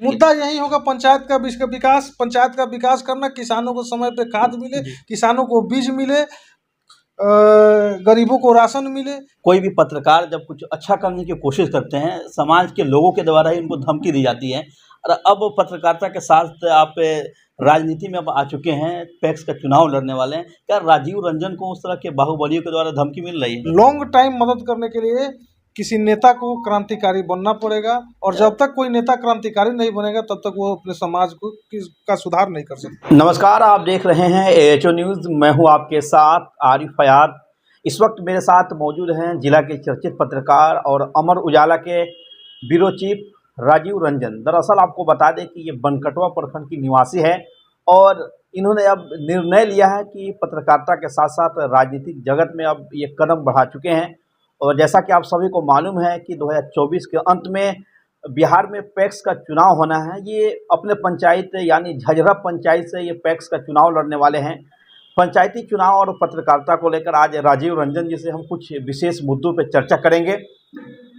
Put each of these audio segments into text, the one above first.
मुद्दा यही होगा पंचायत का विकास, पंचायत का विकास करना, किसानों को समय पे खाद मिले, किसानों को बीज मिले, गरीबों को राशन मिले। कोई भी पत्रकार जब कुछ अच्छा करने की कोशिश करते हैं, समाज के लोगों के द्वारा ही उनको धमकी दी जाती है। और अब पत्रकारिता के साथ आप राजनीति में अब आ चुके हैं, पैक्स का चुनाव लड़ने वाले हैं। क्या राजीव रंजन को उस तरह के बाहुबलियों के द्वारा धमकी मिल रही है? लॉन्ग टाइम मदद करने के लिए किसी नेता को क्रांतिकारी बनना पड़ेगा, और जब तक कोई नेता क्रांतिकारी नहीं बनेगा तब तक वो अपने समाज को का सुधार नहीं कर सकता। नमस्कार, आप देख रहे हैं AHO न्यूज़। मैं हूं आपके साथ आरिफ फयाद। इस वक्त मेरे साथ मौजूद हैं जिला के चर्चित पत्रकार और अमर उजाला के ब्यूरो चीफ राजीव रंजन। दरअसल आपको बता दें कि ये बनकटवा प्रखंड की निवासी है और इन्होंने अब निर्णय लिया है कि पत्रकारिता के साथ साथ राजनीतिक जगत में अब ये कदम बढ़ा चुके हैं। और जैसा कि आप सभी को मालूम है कि 2024 के अंत में बिहार में पैक्स का चुनाव होना है। ये अपने पंचायत यानी झझरा पंचायत से ये पैक्स का चुनाव लड़ने वाले हैं। पंचायती चुनाव और पत्रकारिता को लेकर आज राजीव रंजन जी से हम कुछ विशेष मुद्दों पर चर्चा करेंगे।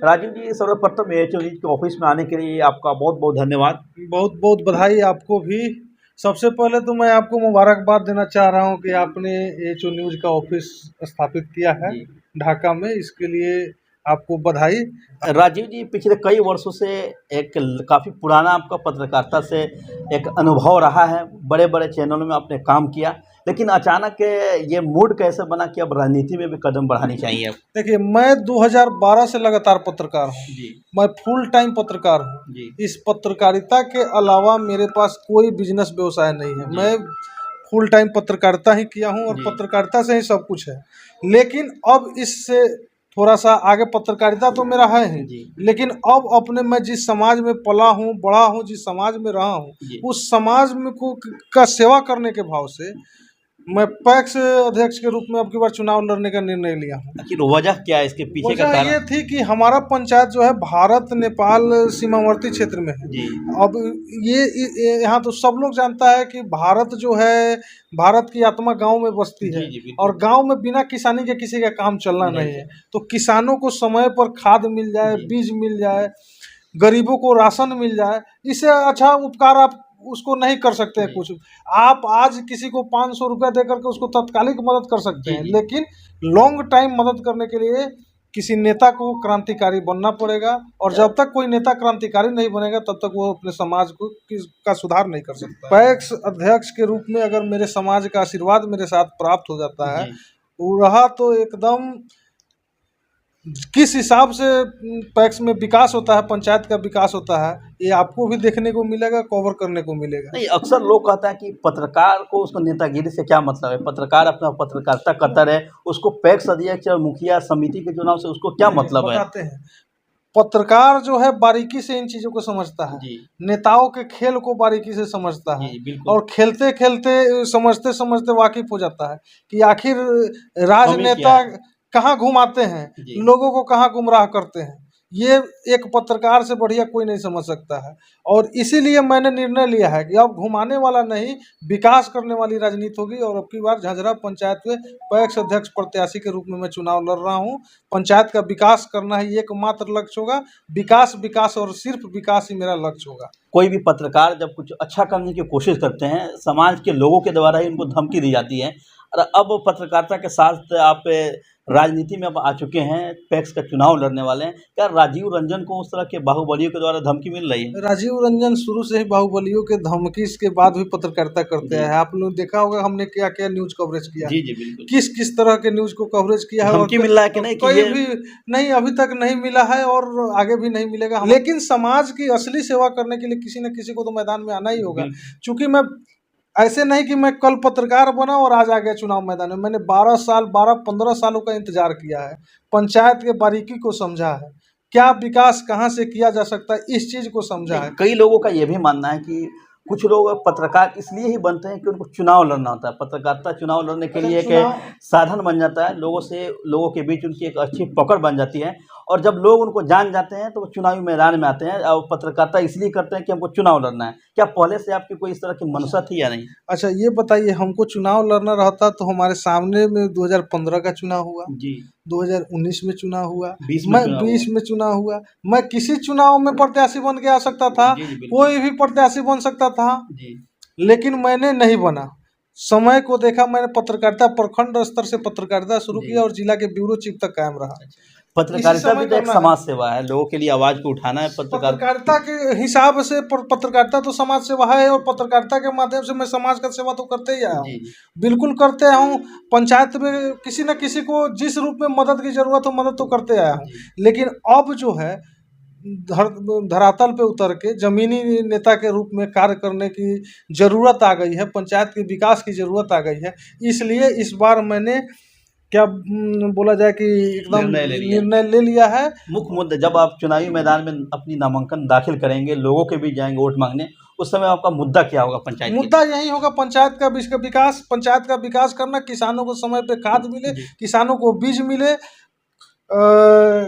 राजीव जी, सर्वप्रथम AHO न्यूज़ के ऑफिस में आने के लिए आपका बहुत बहुत धन्यवाद। बहुत बहुत बधाई आपको भी। सबसे पहले तो मैं आपको मुबारकबाद देना चाह रहा हूं कि आपने AHO न्यूज़ का ऑफिस स्थापित किया है ढाका में, इसके लिए आपको बधाई। राजीव जी, पिछले कई वर्षों से एक काफ़ी पुराना आपका पत्रकारिता से एक अनुभव रहा है, बड़े बड़े चैनलों में आपने काम किया, लेकिन अचानक ये मूड कैसे बना कि अब राजनीति में भी कदम बढ़ानी चाहिए? देखिए, मैं 2012 से लगातार पत्रकार हूँ जी। मैं फुल टाइम पत्रकार हूँ जी। इस पत्रकारिता के अलावा मेरे पास कोई बिजनेस व्यवसाय नहीं है। मैं फुल टाइम पत्रकारिता ही किया हूँ और पत्रकारिता से ही सब कुछ है। लेकिन अब इससे थोड़ा सा आगे पत्रकारिता तो मेरा है ही, लेकिन अब अपने मैं जिस समाज में पला हूँ, बड़ा हूँ, जिस समाज में रहा हूँ, उस समाज में का सेवा करने के भाव से मैं पैक्स अध्यक्ष के रूप में अब की बार चुनाव लड़ने का निर्णय लिया हूँ। आखिर वजह क्या है इसके पीछे का कारण? ये थी कि हमारा पंचायत जो है भारत नेपाल सीमावर्ती क्षेत्र में है। अब ये यहाँ तो सब लोग जानता है कि भारत जो है, भारत की आत्मा गांव में बसती है और गांव में बिना किसानी के किसी का काम चलना नहीं है। तो किसानों को समय पर खाद मिल जाए, बीज मिल जाए, गरीबों को राशन मिल जाए, इससे अच्छा उपकार आप उसको नहीं कर सकते हैं कुछ। आप आज किसी को 500 रुपया दे करके उसको तत्कालिक मदद कर सकते हैं, लेकिन लॉन्ग टाइम मदद करने के लिए किसी नेता को क्रांतिकारी बनना पड़ेगा, और जब तक कोई नेता क्रांतिकारी नहीं बनेगा तब तक वो अपने समाज को का सुधार नहीं कर सकता। पैक्स अध्यक्ष के रूप में अगर मेरे समाज का आशीर्वाद मेरे साथ प्राप्त हो जाता है, वो रहा तो एकदम किस हिसाब से पैक्स में विकास होता है, पंचायत का विकास होता है, ये आपको भी देखने को मिलेगा, कवर करने को मिलेगा। नहीं, अक्सर लोग कहते हैं कि पत्रकार को उसको नेतागिरी से क्या मतलब है, पत्रकार अपना पत्रकारिता करता रहे, उसको पैक्स अध्यक्ष और मुखिया समिति के चुनाव से उसको क्या मतलब है? बताते हैं, पत्रकार जो है बारीकी से इन चीजों को समझता है, नेताओं के खेल को बारीकी से समझता है, और खेलते खेलते समझते समझते वाकिफ हो जाता है कि आखिर राजनेता कहाँ घुमाते हैं, लोगों को कहाँ गुमराह करते हैं। ये एक पत्रकार से बढ़िया कोई नहीं समझ सकता है, और इसीलिए मैंने निर्णय लिया है कि अब घुमाने वाला नहीं, विकास करने वाली राजनीति होगी। और अब की बार झझरा पंचायत में पैक्स अध्यक्ष प्रत्याशी के रूप में मैं चुनाव लड़ रहा हूं। पंचायत का विकास करना ही एकमात्र लक्ष्य होगा। विकास विकास और सिर्फ विकास ही मेरा लक्ष्य होगा। कोई भी पत्रकार जब कुछ अच्छा करने की कोशिश करते हैं, समाज के लोगों के द्वारा ही उनको धमकी दी जाती है। और अब पत्रकारिता के साथ आप राजनीति में अब आ चुके हैं, पैक्स का चुनाव लड़ने वाले हैं। क्या राजीव रंजन को उस तरह के बाहुबलियों के द्वारा धमकी मिल रही है? राजीव रंजन शुरू से ही बाहुबलियों के धमकी के बाद भी पत्रकारिता करते हैं। आप लोग देखा होगा हमने क्या क्या न्यूज कवरेज किया। जी बिल्कुल। किस किस तरह के न्यूज को कवरेज किया है, धमकी मिल रहा है कि नहीं? कोई भी नहीं, अभी तक नहीं मिला है और आगे भी नहीं मिलेगा। लेकिन समाज की असली सेवा करने के लिए किसी न किसी को तो मैदान में आना ही होगा। चूंकि मैं ऐसे नहीं कि मैं कल पत्रकार बना और आज आ गया चुनाव मैदान में। मैंने 12-15 सालों का इंतजार किया है, पंचायत के बारीकी को समझा है, क्या विकास कहां से किया जा सकता है, इस चीज को समझा है। कई लोगों का यह भी मानना है कि कुछ लोग पत्रकार इसलिए ही बनते हैं कि उनको चुनाव लड़ना होता है। पत्रकारिता चुनाव लड़ने के लिए एक साधन बन जाता है, लोगों के बीच उनकी एक अच्छी पकड़ बन जाती है। और जब लोग उनको जान जाते हैं तो वो चुनावी मैदान में आते हैं। और पत्रकारिता इसलिए करते हैं कि हमको चुनाव लड़ना है। क्या पहले से आपकी कोई इस तरह की मंशा थी या नहीं? अच्छा ये बताइए, हमको चुनाव लड़ना रहता तो हमारे सामने में 2015 का चुनाव हुआ, जी। 2019 में चुनाव हुआ, 20 में मैं चुनाव 20 में चुनाव हुआ। मैं किसी चुनाव में प्रत्याशी बन के आ सकता था, जी, जी, बिल्कुल। कोई भी प्रत्याशी बन सकता था, जी। लेकिन मैंने नहीं बना। समय को देखा, मैंने पत्रकारिता प्रखंड स्तर से पत्रकारिता शुरू जी। की और जिला के ब्यूरो चीफ तक कायम रहा। पत्रकारिता भी तो एक करना समाज सेवा है, लोगों के लिए आवाज़ को उठाना है। पत्रकारिता के हिसाब से पत्रकारिता तो समाज सेवा है, और पत्रकारिता के माध्यम से मैं समाज का सेवा तो करते ही आया हूँ। जी, जी। बिल्कुल करते हूँ। पंचायत में किसी न किसी को जिस रूप में मदद की जरूरत हो, मदद तो करते आया हूँ। लेकिन अब जो है धरातल पे उतर के जमीनी नेता के रूप में कार्य करने की जरूरत आ गई है, पंचायत के विकास की जरूरत आ गई है। इसलिए इस बार मैंने क्या बोला जाए कि एकदम निर्णय ले लिया है। मुख्य मुद्दे, जब आप चुनावी मैदान में अपनी नामांकन दाखिल करेंगे, लोगों के बीच जाएंगे वोट मांगने, उस समय आपका मुद्दा क्या होगा? पंचायत मुद्दा यही होगा, पंचायत का विकास, पंचायत का विकास करना, किसानों को समय पे खाद मिले, किसानों को बीज मिले,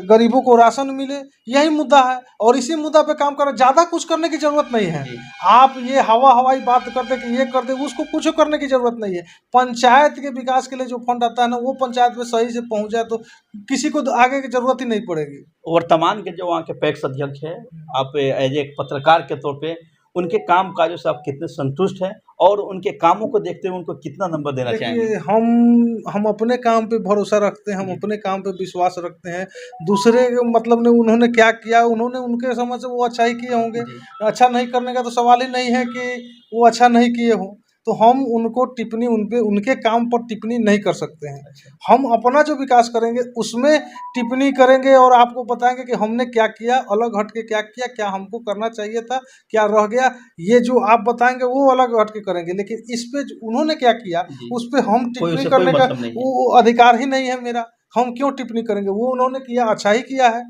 गरीबों को राशन मिले, यही मुद्दा है। और इसी मुद्दा पे काम करें, ज़्यादा कुछ करने की ज़रूरत नहीं है। आप ये हवाई बात करते कि ये कर दे, उसको कुछ करने की ज़रूरत नहीं है। पंचायत के विकास के लिए जो फंड आता है ना, वो पंचायत में सही से पहुंच जाए तो किसी को आगे की ज़रूरत ही नहीं पड़ेगी। वर्तमान के जो वहाँ के पैक्स अध्यक्ष है, आप एज एक पत्रकार के तौर पे उनके काम काजों से आप कितने संतुष्ट हैं, और उनके कामों को देखते हुए उनको कितना नंबर देना चाहेंगे? हम अपने काम पे भरोसा रखते हैं, हम अपने काम पे विश्वास रखते हैं। दूसरे मतलब ने उन्होंने क्या किया, उन्होंने उनके समझ से वो अच्छा ही किए होंगे। अच्छा नहीं करने का तो सवाल ही नहीं है कि वो अच्छा नहीं किए हों। तो हम उनको टिप्पणी, उनके काम पर टिप्पणी नहीं कर सकते हैं। हम अपना जो विकास करेंगे उसमें टिप्पणी करेंगे और आपको बताएंगे कि हमने क्या किया, अलग हट के क्या किया, क्या हमको करना चाहिए था, क्या रह गया। ये जो आप बताएंगे वो अलग हट के करेंगे, लेकिन इस पे उन्होंने क्या किया उस पे हम टिप्पणी करने का वो अधिकार ही नहीं है मेरा। हम क्यों टिप्पणी करेंगे? वो उन्होंने किया, अच्छा ही किया है।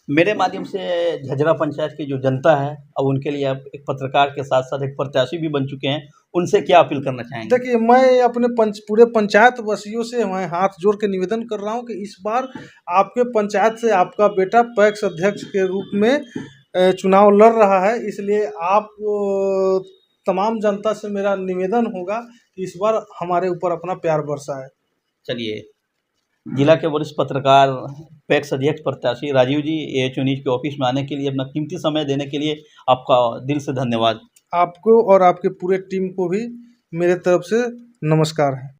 मेरे माध्यम से झझरा पंचायत की जो जनता है, अब उनके लिए आप एक पत्रकार के साथ साथ एक प्रत्याशी भी बन चुके हैं, उनसे क्या अपील करना चाहेंगे? देखिए, मैं अपने पूरे पंचायत वासियों से मैं हाथ जोड़ के निवेदन कर रहा हूं कि इस बार आपके पंचायत से आपका बेटा पैक्स अध्यक्ष के रूप में चुनाव लड़ रहा है। इसलिए आप तमाम जनता से मेरा निवेदन होगा कि इस बार हमारे ऊपर अपना प्यार बरसाए। चलिए, जिला के वरिष्ठ पत्रकार पैक्स अध्यक्ष प्रत्याशी राजीव जी, AHO न्यूज़ के ऑफिस में आने के लिए, अपना कीमती समय देने के लिए आपका दिल से धन्यवाद। आपको और आपके पूरे टीम को भी मेरे तरफ से नमस्कार है।